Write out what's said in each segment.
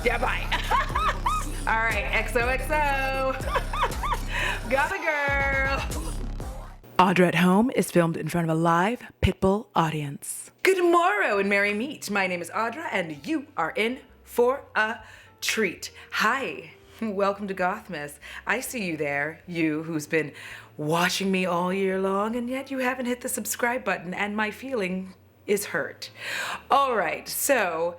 Yeah, bye. All right, XOXO. Got a girl. Audra at Home is filmed in front of a live Pitbull audience. Good morrow and merry meet. My name is Audra and you are in for a treat. Hi, welcome to Gothmas. I see you there, you who's been watching me all year long and yet you haven't hit the subscribe button and my feeling is hurt. All right, so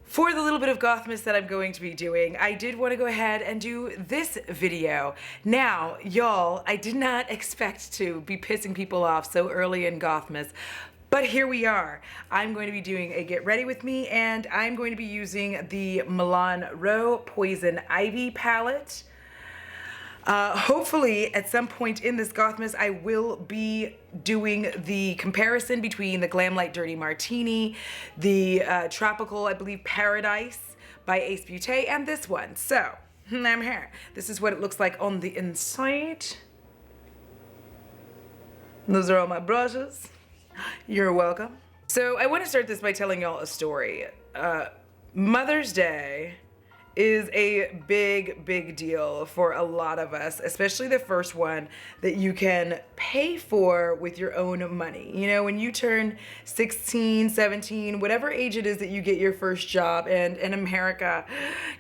for the little bit of Gothmas that I'm going to be doing, I did want to go ahead and do this video. Now, y'all, I did not expect to be pissing people off so early in Gothmas, but here we are. I'm going to be doing a get ready with me, and I'm going to be using the Milan Rowe Poison Ivy palette. Hopefully at some point in this Gothmas I will be doing the comparison between the Glam Light Dirty Martini, the Tropical, I believe, Paradise by Ace Beauté, and this one. So, I'm here. This is what it looks like on the inside. Those are all my brushes. You're welcome. So I want to start this by telling y'all a story. Mother's Day is a big deal for a lot of us, especially the first one that you can pay for with your own money. You know, when you turn 16, 17, whatever age it is that you get your first job, and in America,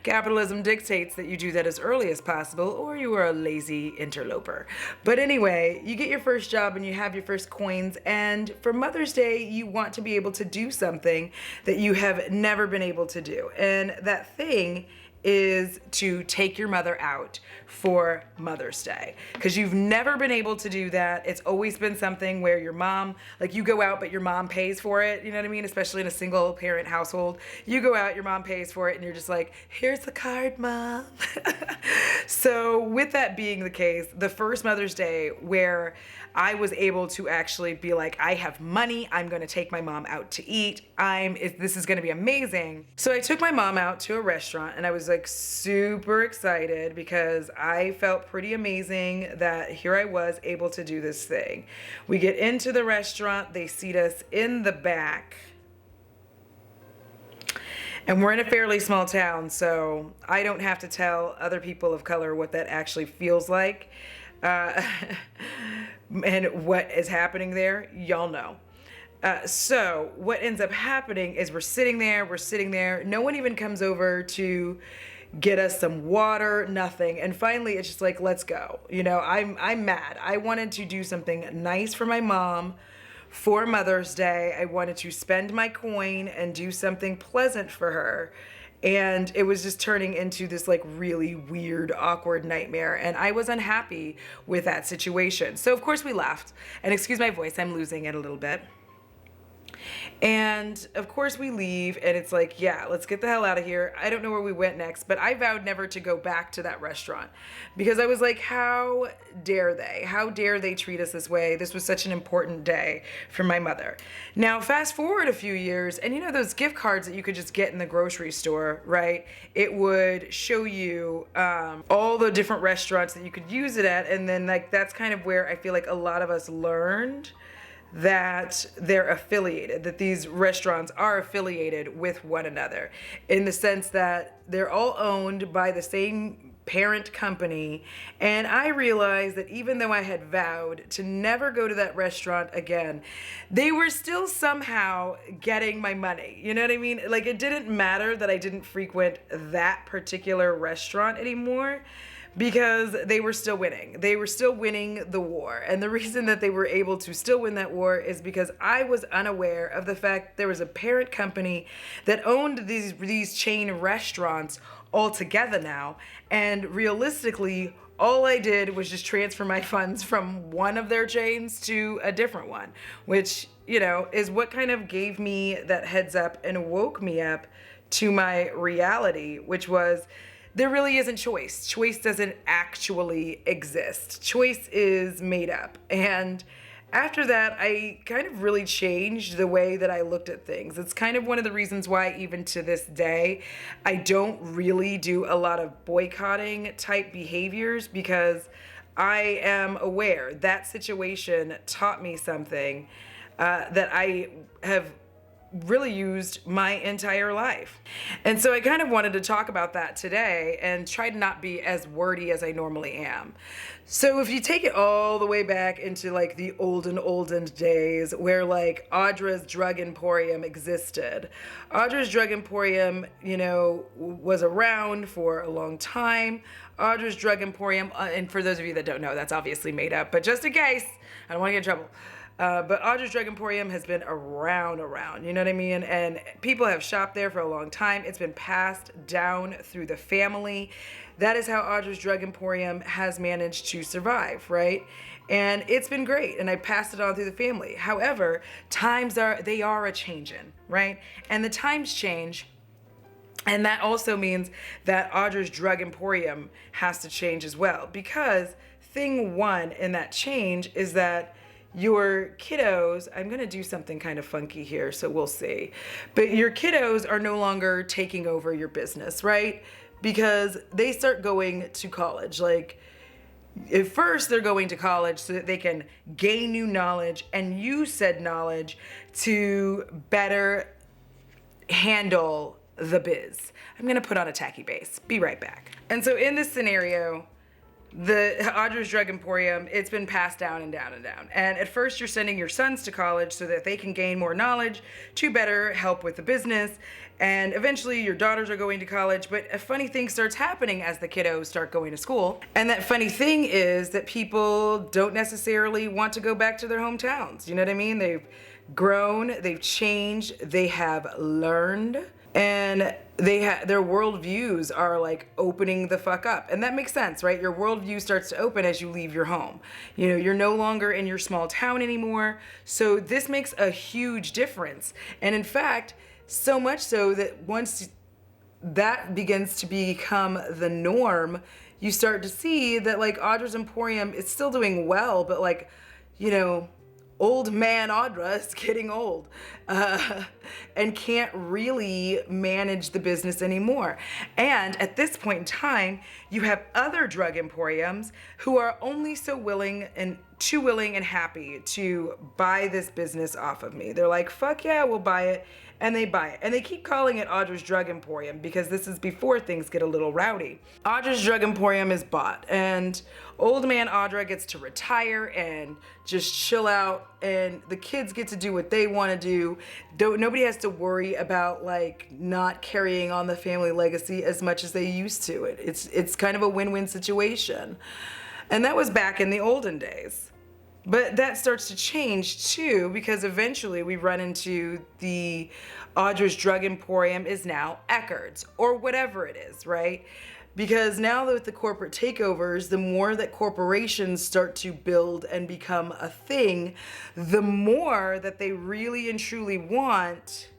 capitalism dictates that you do that as early as possible, or you are a lazy interloper. But anyway, you get your first job and you have your first coins, and for Mother's Day, you want to be able to do something that you have never been able to do. And that thing is to take your mother out for Mother's Day, because you've never been able to do that. It's always been something where your mom, like, you go out but your mom pays for it, you know what I mean? Especially in a single parent household, you go out, your mom pays for it, and you're just like, here's the card, Mom. So with that being the case, the first Mother's Day where I was able to actually be like, I have money, I'm gonna take my mom out to eat, this is gonna be amazing. So I took my mom out to a restaurant and I was like super excited because I felt pretty amazing that here I was able to do this thing. We get into the restaurant, they seat us in the back. And we're in a fairly small town, so I don't have to tell other people of color what that actually feels like. And what is happening there, y'all know. So what ends up happening is we're sitting there, no one even comes over to get us some water, nothing. And finally it's just like, let's go. You know, I'm mad. I wanted to do something nice for my mom for Mother's Day. I wanted to spend my coin and do something pleasant for her. And it was just turning into this like really weird, awkward nightmare. And I was unhappy with that situation. So of course we left. And excuse my voice, I'm losing it a little bit. And of course we leave and it's like, yeah, let's get the hell out of here. I don't know where we went next, but I vowed never to go back to that restaurant because I was like, how dare they? How dare they treat us this way? This was such an important day for my mother. Now, fast forward a few years and you know those gift cards that you could just get in the grocery store, right? It would show you all the different restaurants that you could use it at. And then like, that's kind of where I feel like a lot of us learned that they're affiliated, that these restaurants are affiliated with one another in the sense that they're all owned by the same parent company. And I realized that even though I had vowed to never go to that restaurant again, they were still somehow getting my money. You know what I mean? Like, it didn't matter that I didn't frequent that particular restaurant anymore, because they were still winning. They were still winning the war. And the reason that they were able to still win that war is because I was unaware of the fact there was a parent company that owned these chain restaurants all together now. And realistically, all I did was just transfer my funds from one of their chains to a different one, which, you know, is what kind of gave me that heads up and woke me up to my reality, which was, there really isn't choice. Choice doesn't actually exist. Choice is made up. And after that, I kind of really changed the way that I looked at things. It's kind of one of the reasons why even to this day, I don't really do a lot of boycotting type behaviors, because I am aware that situation taught me something that I have really used my entire life. And so I kind of wanted to talk about that today and try to not be as wordy as I normally am. So if you take it all the way back into like the olden days where like Audra's Drug Emporium existed. Audra's Drug Emporium, you know, was around for a long time. Audra's Drug Emporium, and for those of you that don't know, that's obviously made up, but just in case, I don't want to get in trouble. But Audra's Drug Emporium has been around, you know what I mean? And people have shopped there for a long time. It's been passed down through the family. That is how Audra's Drug Emporium has managed to survive, right? And it's been great, and I passed it on through the family. However, times are a changing, right? And the times change, and that also means that Audra's Drug Emporium has to change as well, because thing one in that change is that your kiddos, I'm going to do something kind of funky here, so we'll see. But your kiddos are no longer taking over your business, right? Because they start going to college. Like, at first they're going to college so that they can gain new knowledge and use said knowledge to better handle the biz. I'm going to put on a tacky bass. Be right back. And so in this scenario, the Audra's Drug Emporium, it's been passed down and down and down. And at first you're sending your sons to college so that they can gain more knowledge to better help with the business. And eventually your daughters are going to college, but a funny thing starts happening as the kiddos start going to school. And that funny thing is that people don't necessarily want to go back to their hometowns. You know what I mean? They've grown, they've changed, they have learned. And their worldviews are like opening the fuck up. And that makes sense, right? Your worldview starts to open as you leave your home. You know, you're no longer in your small town anymore. So this makes a huge difference. And in fact, so much so that once that begins to become the norm, you start to see that like Audra's Emporium is still doing well, but like, you know, old man Audra is getting old and can't really manage the business anymore. And at this point in time, you have other drug emporiums who are only so willing and happy to buy this business off of me. They're like, fuck yeah, we'll buy it. And they buy it. And they keep calling it Audra's Drug Emporium because this is before things get a little rowdy. Audra's Drug Emporium is bought, and old man Audra gets to retire and just chill out, and the kids get to do what they want to do. Nobody has to worry about like not carrying on the family legacy as much as they used to. It's kind of a win-win situation. And that was back in the olden days. But that starts to change too, because eventually we run into the Audra's Drug Emporium is now Eckerd's or whatever it is, right? Because now with the corporate takeovers, the more that corporations start to build and become a thing, the more that they really and truly want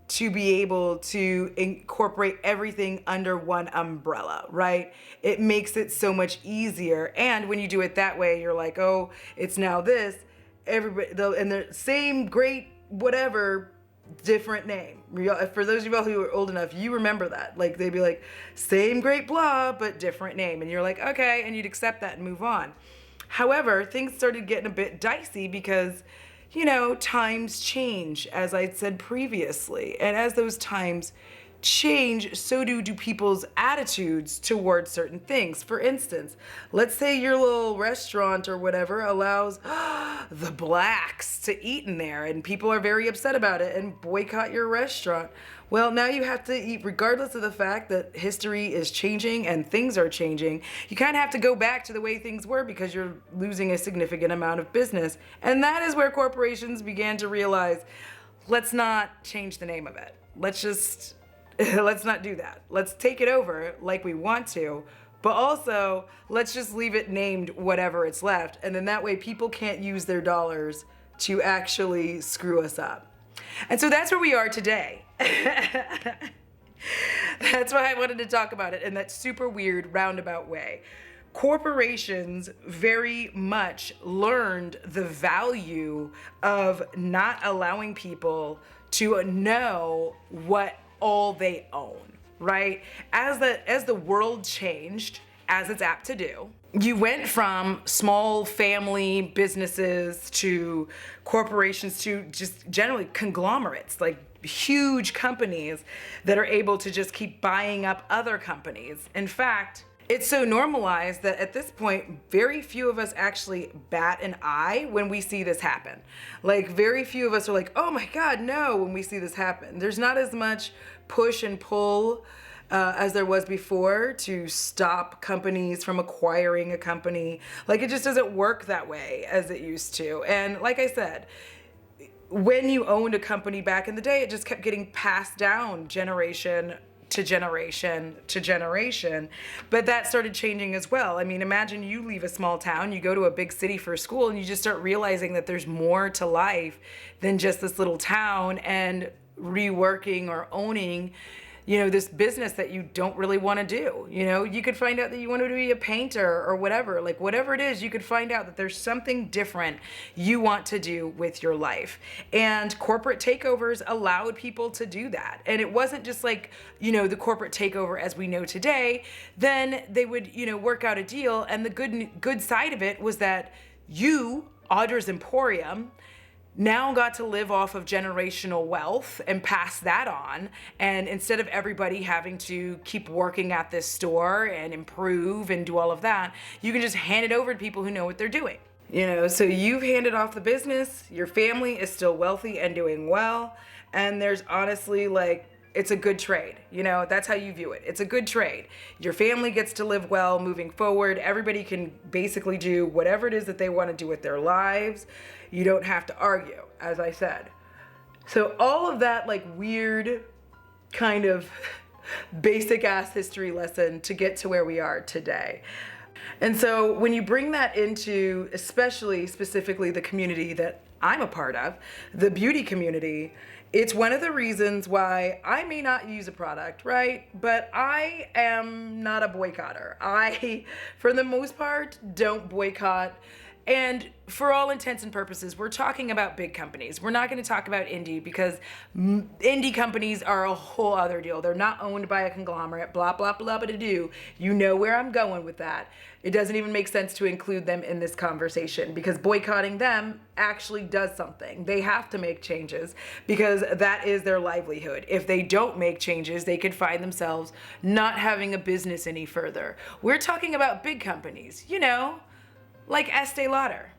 to be able to incorporate everything under one umbrella, right? It makes it so much easier. And when you do it that way, you're like, oh, it's now this, everybody, and the same great whatever, different name. For those of y'all who are old enough, you remember that. Like, they'd be like, same great blah, but different name. And you're like, okay, and you'd accept that and move on. However, things started getting a bit dicey because, you know, times change, as I said previously. And as those times change, so do people's attitudes towards certain things. For instance, let's say your little restaurant or whatever allows the blacks to eat in there, and people are very upset about it and boycott your restaurant. Well, now you have to eat, regardless of the fact that history is changing and things are changing. You kind of have to go back to the way things were because you're losing a significant amount of business. And that is where corporations began to realize, let's not change the name of it. Let's not do that. Let's take it over like we want to, but also let's just leave it named whatever it's left. And then that way people can't use their dollars to actually screw us up. And so that's where we are today. That's why I wanted to talk about it in that super weird roundabout way. Corporations very much learned the value of not allowing people to know what all they own, right? As the world changed, as it's apt to do, you went from small family businesses to corporations to just generally conglomerates, like huge companies that are able to just keep buying up other companies. In fact, it's so normalized that at this point, very few of us actually bat an eye when we see this happen. Like, very few of us are like, oh my God, no, when we see this happen. There's not as much push and pull as there was before to stop companies from acquiring a company. Like, it just doesn't work that way as it used to. And like I said, when you owned a company back in the day, it just kept getting passed down generation to generation to generation. But that started changing as well. I mean, imagine you leave a small town, you go to a big city for school, and you just start realizing that there's more to life than just this little town, and reworking or owning, you know, this business that you don't really want to do. You know, you could find out that you want to be a painter or whatever, like whatever it is, you could find out that there's something different you want to do with your life. And corporate takeovers allowed people to do that. And it wasn't just like, you know, the corporate takeover as we know today. Then they would, you know, work out a deal. And the good side of it was that you, Audra's Emporium, now got to live off of generational wealth and pass that on. And instead of everybody having to keep working at this store and improve and do all of that, you can just hand it over to people who know what they're doing. You know, so you've handed off the business, your family is still wealthy and doing well, and there's honestly, like, it's a good trade. You know, that's how you view it. It's a good trade. Your family gets to live well moving forward. Everybody can basically do whatever it is that they want to do with their lives. You don't have to argue, as I said. So all of that, like, weird kind of basic ass history lesson to get to where we are today. And so when you bring that into, especially specifically the community that I'm a part of, the beauty community, it's one of the reasons why I may not use a product, right? But I am not a boycotter. I, for the most part, don't boycott. And for all intents and purposes, we're talking about big companies. We're not going to talk about indie, because indie companies are a whole other deal. They're not owned by a conglomerate, blah, blah, blah, blah, do. You know where I'm going with that. It doesn't even make sense to include them in this conversation, because boycotting them actually does something. They have to make changes because that is their livelihood. If they don't make changes, they could find themselves not having a business any further. We're talking about big companies, you know, like Estee Lauder.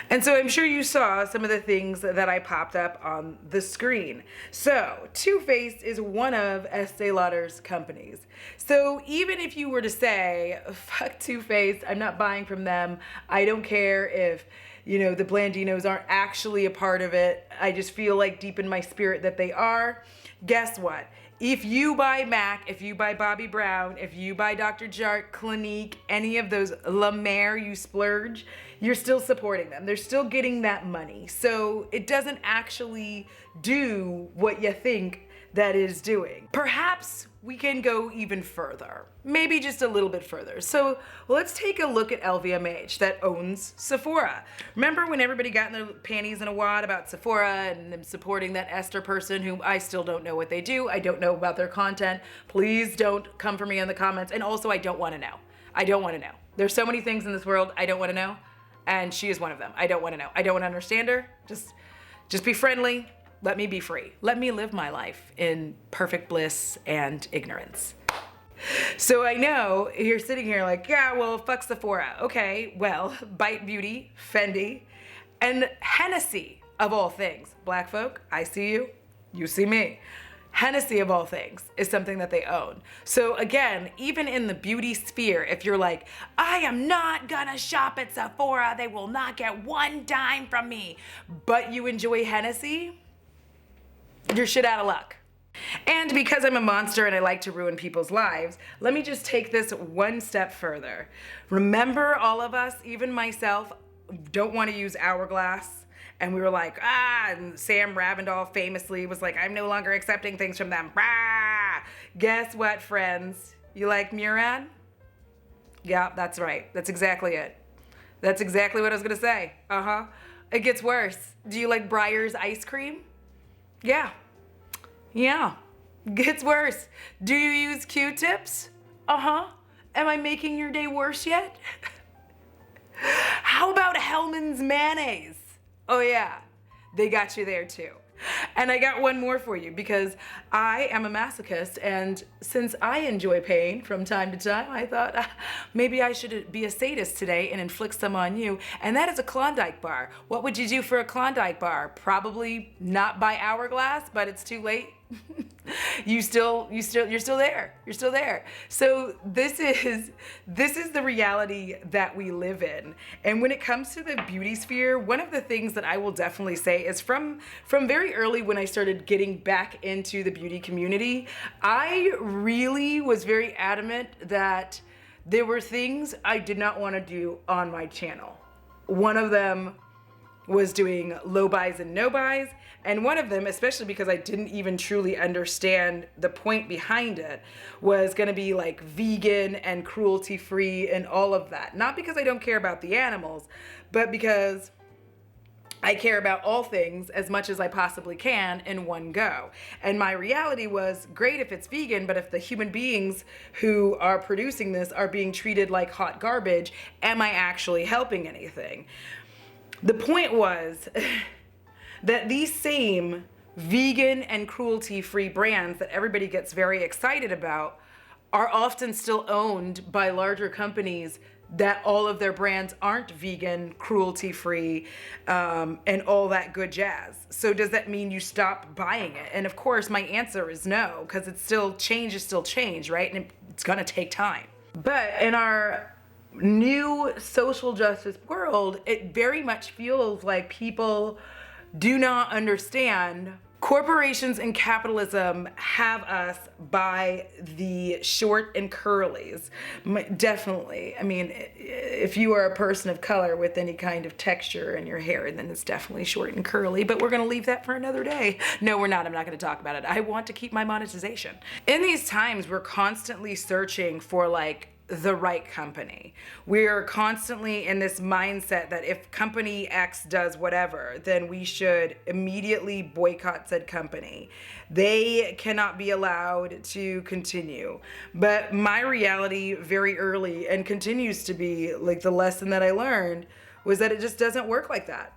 And so I'm sure you saw some of the things that I popped up on the screen. So Too Faced is one of Estee Lauder's companies. So even if you were to say, fuck Too Faced, I'm not buying from them, I don't care if, you know, the Blandinos aren't actually a part of it, I just feel like deep in my spirit that they are, guess what? If you buy MAC, if you buy Bobbi Brown, if you buy Dr. Jart, Clinique, any of those La Mer, you splurge, you're still supporting them. They're still getting that money. So it doesn't actually do what you think that is doing. Perhaps we can go even further, maybe just a little bit further. So let's take a look at LVMH that owns Sephora. Remember when everybody got in their panties in a wad about Sephora and them supporting that Esther person whom I still don't know what they do. I don't know about their content. Please don't come for me in the comments. And also, I don't want to know. I don't want to know. There's so many things in this world I don't want to know. And she is one of them. I don't want to know. I don't want to understand her. Just be friendly. Let me be free. Let me live my life in perfect bliss and ignorance. So I know you're sitting here like, yeah, well, fuck Sephora. Okay, well, Bite Beauty, Fendi, and Hennessy, of all things. Black folk, I see you, you see me. Hennessy, of all things, is something that they own. So again, even in the beauty sphere, if you're like, I am not gonna shop at Sephora, they will not get one dime from me, but you enjoy Hennessy, you're shit out of luck. And because I'm a monster and I like to ruin people's lives, let me just take this one step further. Remember, all of us, even myself, don't want to use Hourglass. And we were like, and Sam Ravindall famously was like, I'm no longer accepting things from them. Guess what, friends? You like Murad? Yeah, that's right. That's exactly it. That's exactly what I was gonna say. It gets worse. Do you like Breyer's ice cream? Yeah. Gets worse. Do you use Q-tips? Am I making your day worse yet? How about Hellman's mayonnaise? Oh yeah, they got you there too. And I got one more for you because I am a masochist, and since I enjoy pain from time to time, I thought maybe I should be a sadist today and inflict some on you, and that is a Klondike bar. What would you do for a Klondike bar? Probably not by Hourglass, but it's too late. You're still there. You're still there. So this is the reality that we live in. And when it comes to the beauty sphere, one of the things that I will definitely say is from very early when I started getting back into the beauty community, I really was very adamant that there were things I did not want to do on my channel. One of them was doing low buys and no buys, and one of them, especially because I didn't even truly understand the point behind it, was gonna be like vegan and cruelty free and all of that. Not because I don't care about the animals, but because I care about all things as much as I possibly can in one go. And my reality was, great if it's vegan, but if the human beings who are producing this are being treated like hot garbage, am I actually helping anything? The point was that these same vegan and cruelty-free brands that everybody gets very excited about are often still owned by larger companies that all of their brands aren't vegan, cruelty-free, and all that good jazz. So does that mean you stop buying it? And of course, my answer is no, because it's still, change is still change, right? And it's gonna take time. But in our new social justice world, it very much feels like people do not understand corporations and capitalism have us by the short and curlies. Definitely. I mean, if you are a person of color with any kind of texture in your hair, then it's definitely short and curly, but we're going to leave that for another day. No, we're not. I'm not going to talk about it. I want to keep my monetization. In these times, we're constantly searching for like the right company. We're constantly in this mindset that if company X does whatever, then we should immediately boycott said company. They cannot be allowed to continue. But my reality very early, and continues to be, like the lesson that I learned, was that it just doesn't work like that.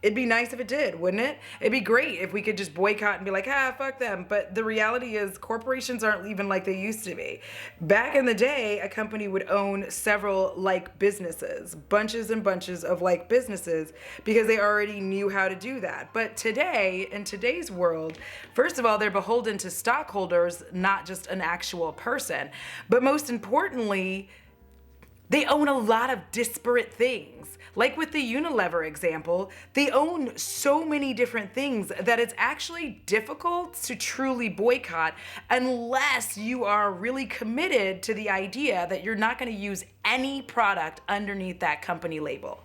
It'd be nice if it did, wouldn't it? It'd be great if we could just boycott and be like, fuck them. But the reality is corporations aren't even like they used to be. Back in the day, a company would own several like businesses, bunches and bunches of like businesses, because they already knew how to do that. But today, in today's world, first of all, they're beholden to stockholders, not just an actual person. But most importantly, they own a lot of disparate things. Like with the Unilever example, they own so many different things that it's actually difficult to truly boycott unless you are really committed to the idea that you're not going to use any product underneath that company label.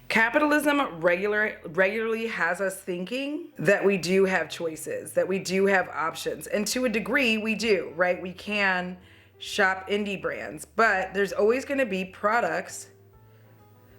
Capitalism regularly has us thinking that we do have choices, that we do have options. And to a degree, we do, right? We can shop indie brands, but there's always going to be products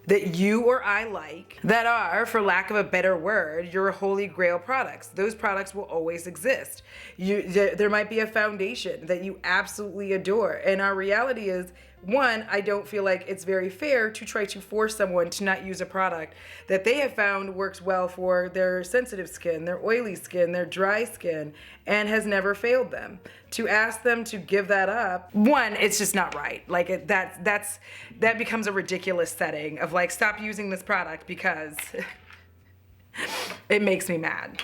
that you or I like that are, for lack of a better word, your holy grail products. Those products will always exist. There might be a foundation that you absolutely adore. And our reality is, one, I don't feel like it's very fair to try to force someone to not use a product that they have found works well for their sensitive skin, their oily skin, their dry skin, and has never failed them. To ask them to give that up, one, it's just not right. Like that becomes a ridiculous setting of like, stop using this product because it makes me mad.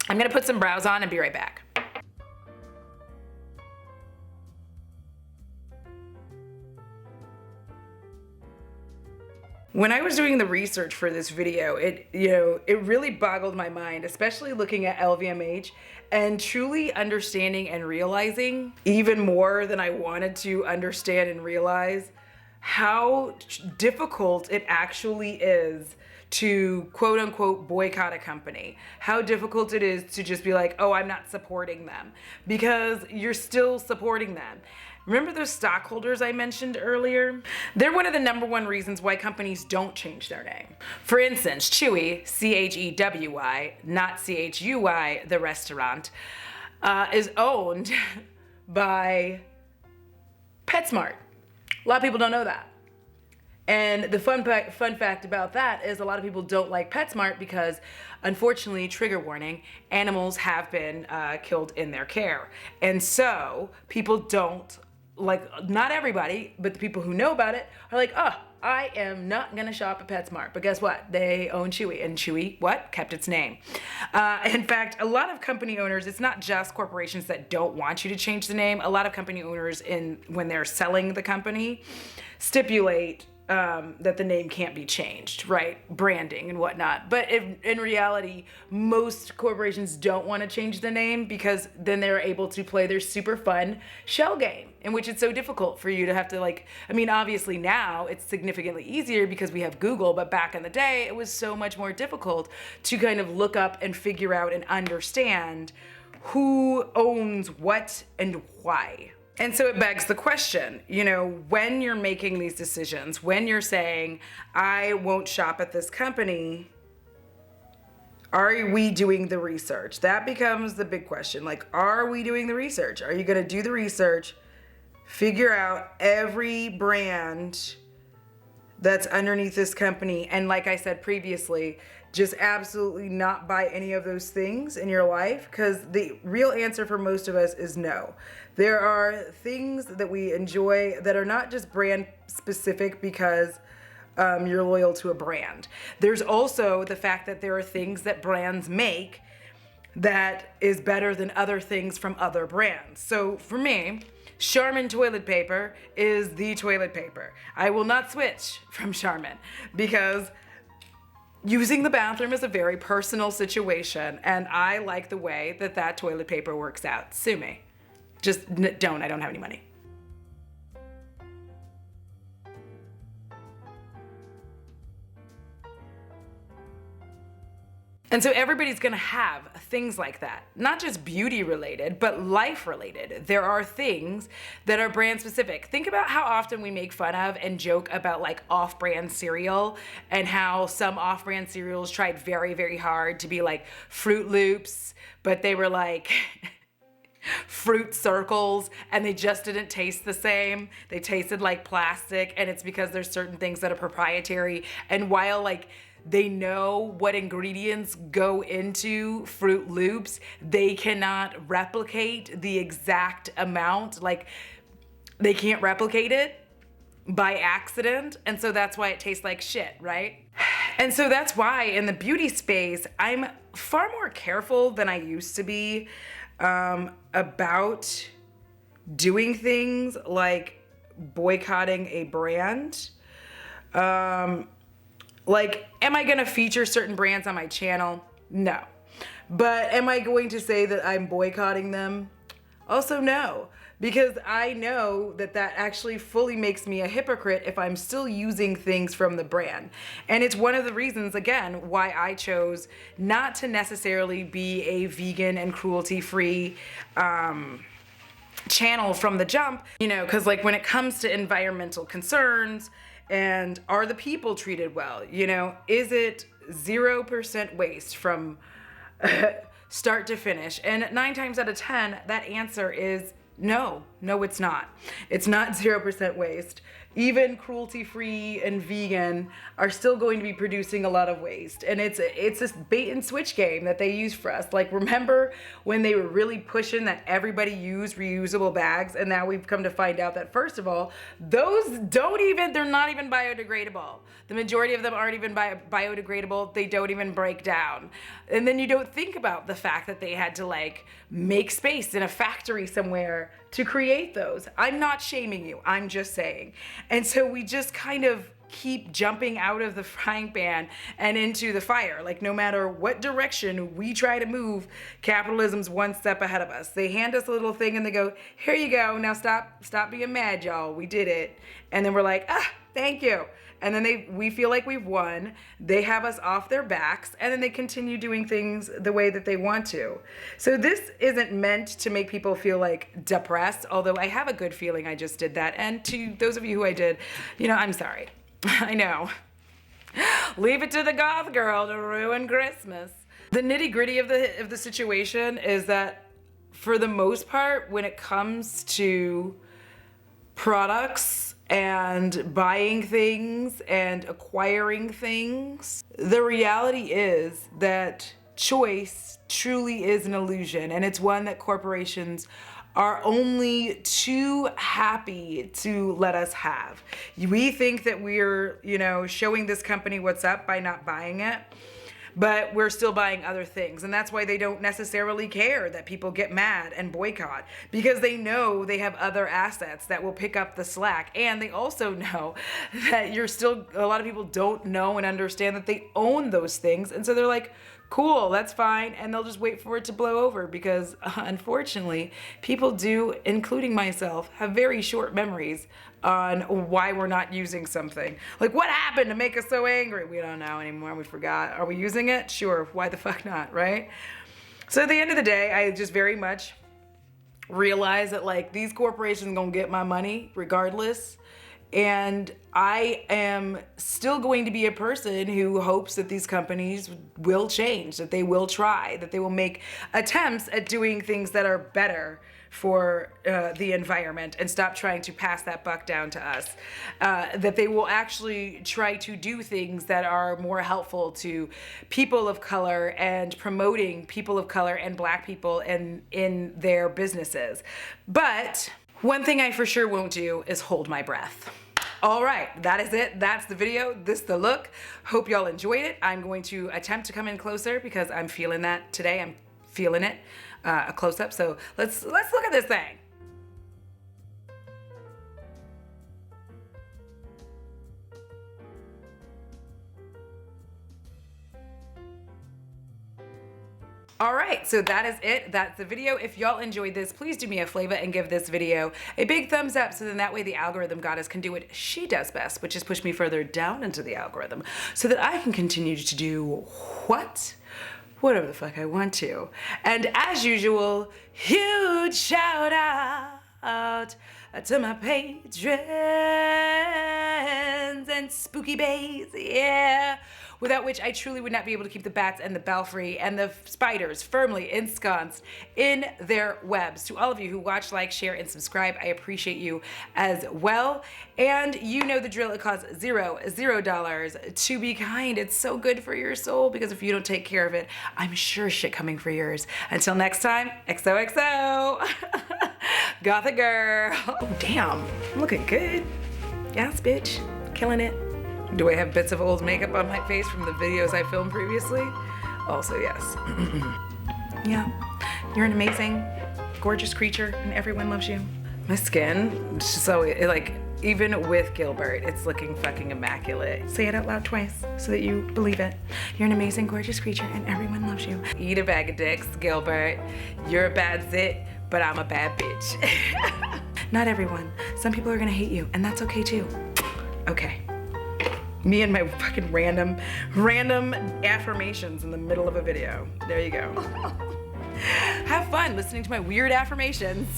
I'm gonna put some brows on and be right back. When I was doing the research for this video, it really boggled my mind, especially looking at LVMH and truly understanding and realizing, even more than I wanted to understand and realize, how difficult it actually is to quote unquote boycott a company. How difficult it is to just be like, oh, I'm not supporting them, because you're still supporting them. Remember those stockholders I mentioned earlier? They're one of the number one reasons why companies don't change their name. For instance, Chewy, C-H-E-W-Y, not C-H-U-Y, the restaurant, is owned by PetSmart. A lot of people don't know that. And the fun fact about that is a lot of people don't like PetSmart because, unfortunately, trigger warning, animals have been killed in their care. And so people don't, like, not everybody, but the people who know about it are like, oh, I am not gonna shop at PetSmart. But guess what? They own Chewy, and Chewy, what? Kept its name. In fact, a lot of company owners, it's not just corporations that don't want you to change the name. A lot of company owners, when they're selling the company, stipulate that the name can't be changed, right? Branding and whatnot. But in reality, most corporations don't want to change the name because then they're able to play their super fun shell game, in which it's so difficult for you to have to, like, I mean, obviously now it's significantly easier because we have Google, but back in the day, it was so much more difficult to kind of look up and figure out and understand who owns what and why. And so it begs the question, when you're making these decisions, when you're saying, I won't shop at this company, are we doing the research? That becomes the big question. Like, are we doing the research? Are you going to do the research, figure out every brand that's underneath this company, and like I said previously, just absolutely not buy any of those things in your life? Because the real answer for most of us is no. There are things that we enjoy that are not just brand specific because you're loyal to a brand. There's also the fact that there are things that brands make that is better than other things from other brands. So for me, Charmin toilet paper is the toilet paper. I will not switch from Charmin because using the bathroom is a very personal situation, and I like the way that toilet paper works out. Sue me. Just don't. I don't have any money. And so everybody's gonna have things like that, not just beauty related, but life related. There are things that are brand specific. Think about how often we make fun of and joke about like off-brand cereal and how some off-brand cereals tried very, very hard to be like Fruit Loops, but they were like fruit circles and they just didn't taste the same. They tasted like plastic, and it's because there's certain things that are proprietary. And while like they know what ingredients go into Fruit Loops, they cannot replicate the exact amount. Like, they can't replicate it by accident. And so that's why it tastes like shit, right? And so that's why in the beauty space, I'm far more careful than I used to be about doing things like boycotting a brand. Like, am I gonna feature certain brands on my channel? No. But am I going to say that I'm boycotting them? Also no. Because I know that actually fully makes me a hypocrite if I'm still using things from the brand. And it's one of the reasons, again, why I chose not to necessarily be a vegan and cruelty-free channel from the jump, because like when it comes to environmental concerns, and are the people treated well? Is it 0% waste from start to finish? And 9 times out of 10, that answer is no, it's not. It's not 0% waste. Even cruelty-free and vegan are still going to be producing a lot of waste. And it's this bait and switch game that they use for us. Like, remember when they were really pushing that everybody use reusable bags? And now we've come to find out that, first of all, those they're not even biodegradable. The majority of them aren't even biodegradable. They don't even break down. And then you don't think about the fact that they had to like make space in a factory somewhere to create those. I'm not shaming you. I'm just saying. And so we just kind of keep jumping out of the frying pan and into the fire. Like no matter what direction we try to move, capitalism's one step ahead of us. They hand us a little thing and they go, here you go. Now stop being mad, y'all. We did it. And then we're like, thank you. And then we feel like we've won. They have us off their backs, and then they continue doing things the way that they want to. So this isn't meant to make people feel like depressed, although I have a good feeling I just did that. And to those of you who I did, I'm sorry. I know. Leave it to the goth girl to ruin Christmas. The nitty gritty of the situation is that for the most part, when it comes to products and buying things and acquiring things, the reality is that choice truly is an illusion, and it's one that corporations are only too happy to let us have. We think that we're, showing this company what's up by not buying it, but we're still buying other things. And that's why they don't necessarily care that people get mad and boycott, because they know they have other assets that will pick up the slack. And they also know that a lot of people don't know and understand that they own those things. And so they're like, cool, that's fine. And they'll just wait for it to blow over, because unfortunately, people do, including myself, have very short memories on why we're not using something. Like, what happened to make us so angry? We don't know anymore. We forgot. Are we using it? Sure. Why the fuck not, right? So at the end of the day, I just very much realize that these corporations gonna get my money regardless. And I am still going to be a person who hopes that these companies will change, that they will try, that they will make attempts at doing things that are better for the environment and stop trying to pass that buck down to us. That they will actually try to do things that are more helpful to people of color and promoting people of color and Black people in their businesses. But one thing I for sure won't do is hold my breath. All right, that is it. That's the video. This is the look. Hope y'all enjoyed it. I'm going to attempt to come in closer because I'm feeling that today. I'm feeling it, a close up. So let's look at this thing. All right, so that is it. That's the video. If y'all enjoyed this, please do me a favor and give this video a big thumbs up, so then that way the algorithm goddess can do what she does best, which is push me further down into the algorithm so that I can continue to do whatever the fuck I want to. And as usual, huge shout out to my patrons and spooky bays, yeah. Without which I truly would not be able to keep the bats and the belfry and the spiders firmly ensconced in their webs. To all of you who watch, like, share, and subscribe, I appreciate you as well. And you know the drill. It costs $0 to be kind. It's so good for your soul, because if you don't take care of it, I'm sure shit coming for yours. Until next time, XOXO. Gothic girl. Oh, damn. I'm looking good. Yes, bitch. Killing it. Do I have bits of old makeup on my face from the videos I filmed previously? Also, yes. Yeah. You're an amazing, gorgeous creature, and everyone loves you. My skin, even with Gilbert, it's looking fucking immaculate. Say it out loud twice so that you believe it. You're an amazing, gorgeous creature, and everyone loves you. Eat a bag of dicks, Gilbert. You're a bad zit, but I'm a bad bitch. Not everyone. Some people are gonna hate you, and that's okay too. Okay. Me and my fucking random affirmations in the middle of a video. There you go. Have fun listening to my weird affirmations.